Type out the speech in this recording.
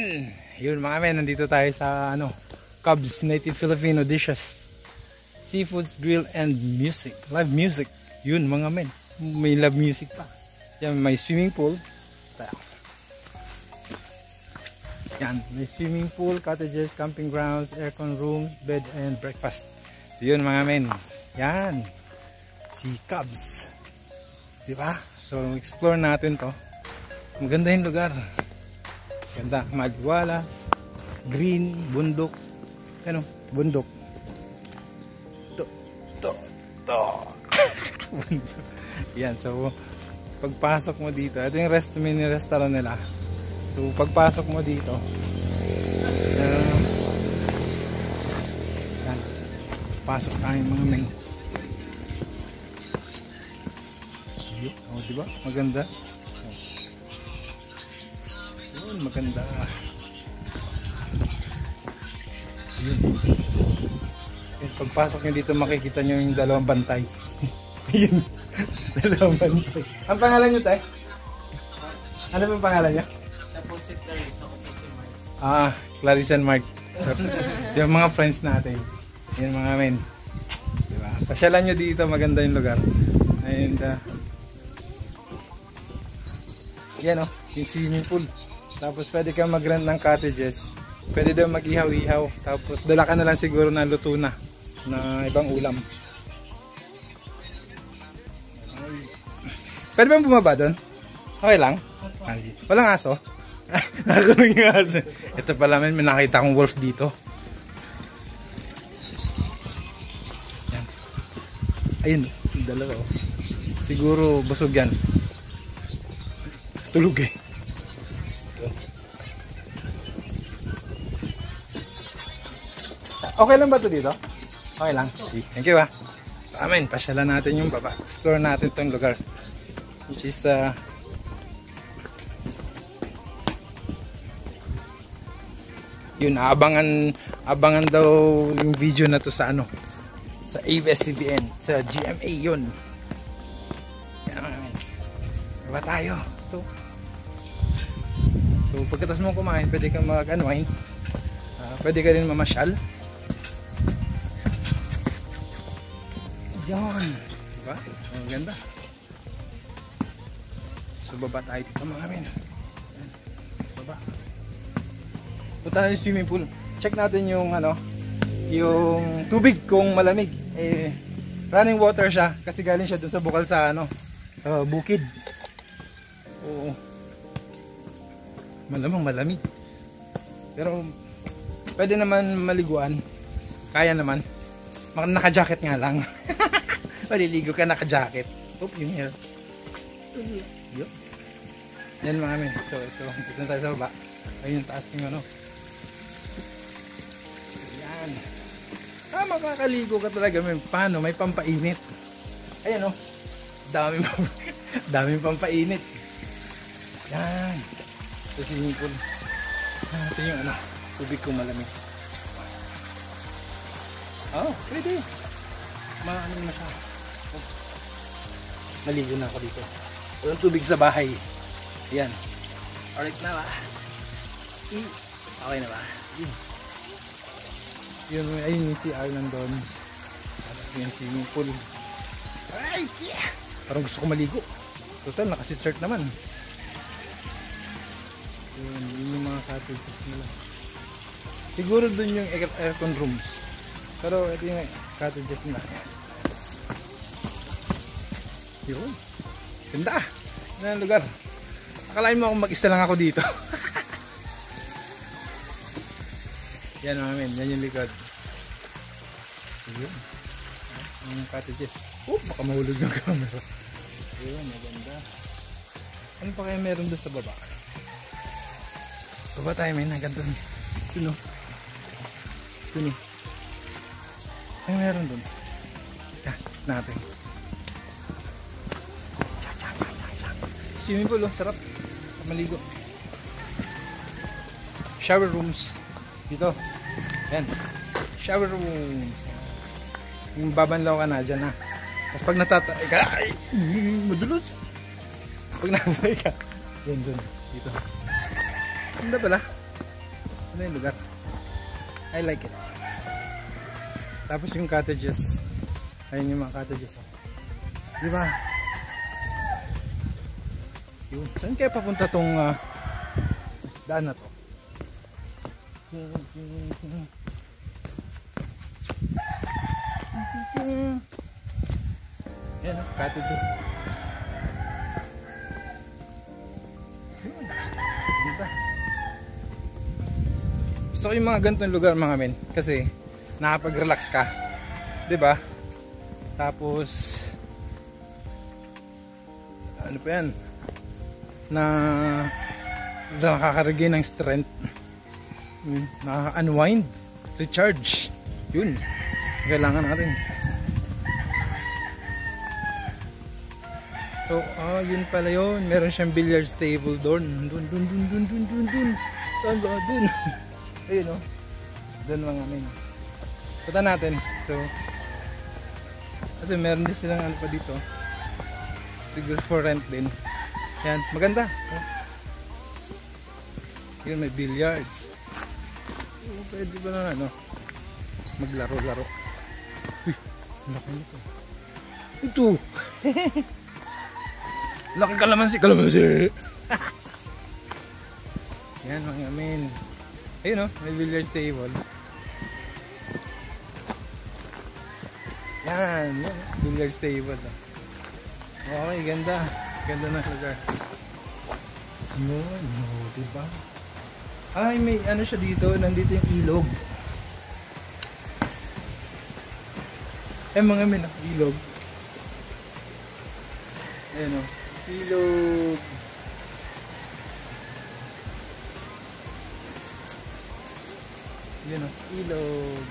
men! Yun mga men, nandito tayo sa Cubs Native Filipino Dishes, Seafoods, Grill and Music. Live music. Yun mga men. May live music pa. Yan, may swimming pool. Yan, may swimming pool, cottages, camping grounds, aircon rooms, bed and breakfast. So yun mga men. Yan. Si Cubs. Diba? So explore natin to. Maganda yung lugar. Ganda, magwala, green, bundok. Bundok. To. Bundok. Yan, so pagpasok mo dito, ito yung mini restaurant nila. So pagpasok mo dito, yan, pasok tayo mga men. Diba? Maganda. Yun, maganda. Yun. Pagpasok nyo dito, makikita nyo yung dalawang bantay. Yun. Dalawang bantay. Ang pangalan nyo, tay? Ano ba ang pangalan nyo? Siya po si Clarice. Ako po si Mark. Clarice and Mark. Yung mga friends natin. Yan mga men. Diba? Pasyalan nyo dito, maganda yung lugar. And yan yung swimming pool. Tapos pwede kang mag-rent ng cottages. Pwede daw mag-ihaw-ihaw. Tapos dala ka na lang siguro na luto na ibang ulam. Pwede bang bumaba doon? Okay lang? Walang aso? Nakakulong yung aso. Ito pala may nakita akong wolf dito. Yan. Ayun, dalawa. Siguro busog yan. Tulog eh. Okay lang ba ito dito? Okay lang. Thank you Amen. Pasyalan natin yung baba. Explore natin itong lugar. Which is yun, abangan daw yung video na to sa sa ABS-CBN, sa GMA yun. Yan naman. Diba tayo? So pagkatapos mo kumain, pwede kang mag-unwind. Pwede ka rin mamasyal. Yan. Diba? Ang ganda. So baba tayo dito mga men. Baba. Punta tayo yung swimming pool. Check natin yung yung tubig kung malamig. Running water siya kasi galing siya dun sa bukal sa sa bukid. Oo. Malamang malamig. Pero pwede naman maliguan. Kaya naman. Naka-jacket nga lang. Maliligo ka naka-jacket. Oop, yun here. Yun. Yan mga men. So ito, dito na tayo sa baba. Ayun yung taas yung So yan. Makakaligo ka talaga men. Paano? May pampainit. Ayan daming pampainit. Yan. Ito swimming pool. Ito yung tubig kong malamig. Pwede. Maano na siya. Naligo na ako dito. Walang tubig sa bahay. Yan. Alright na ba? Okay na ba? Yun, ayun yung CR nandun. Tapos yung swimming pool. Alright, yeah! Parang gusto ko maligo. Total, naka-sit-shirt naman. Yun yung mga cottages nila. Siguro dun yung aircon rooms. Pero ito yung cottages nila. Yun. Ganda. Yan ang lugar. Akalain mo akong mag-isa lang ako dito. Yan mga men. Yan yung likod. Yun. Yung cottages. Baka mahulog yung camera. Yun, maganda. Ano pa kaya meron doon sa baba? Baba tayo men. Hanggang doon. Yun Yun ano meron doon? Natin. Swimming pool, sarap. Maligo. Shower rooms. Dito. Ayan. Shower rooms. Yung babanlaw ka na, dyan na. Tapos pag natatay ka, ay, madulos. Pag natatay ka, dyan. Dito. Ganda pala. Maganda yung lugar. I like it. Tapos yung cottages. Ayun yung mga cottages. Di ba? Yun. Saan kaya papunta tong daan na to? Yan o, cottages. Yun. Diba? Gusto ko yung mga ganitong lugar mga men. Kasi nakapag-relax ka. Diba? Tapos ano pa yan? Nakaka-regain ng strength. Nakaka-unwind. Recharge. Yun. Kailangan natin. So, yun pala yun. Meron siyang billiards table doon. Dun. Saan ba? Dun. Ayun o. Dun mga men. Punta natin. So, kasi meron din silang ano pa dito. Siguro for rent din. Yan, maganda. Yun, may billiards. Pwede ba na ano? Maglaro-laro. Uy, laki nito. Ito! Laki kalamansi! Yan, mga men. Ayun o, may billiards table. Yan, billiards table. Okay, ganda. Ganda ng lugar. Yun, diba? Ay, may ano siya dito. Nandito yung ilog. Mga men, ilog. Ayan o. Ilog. Yan o, ilog.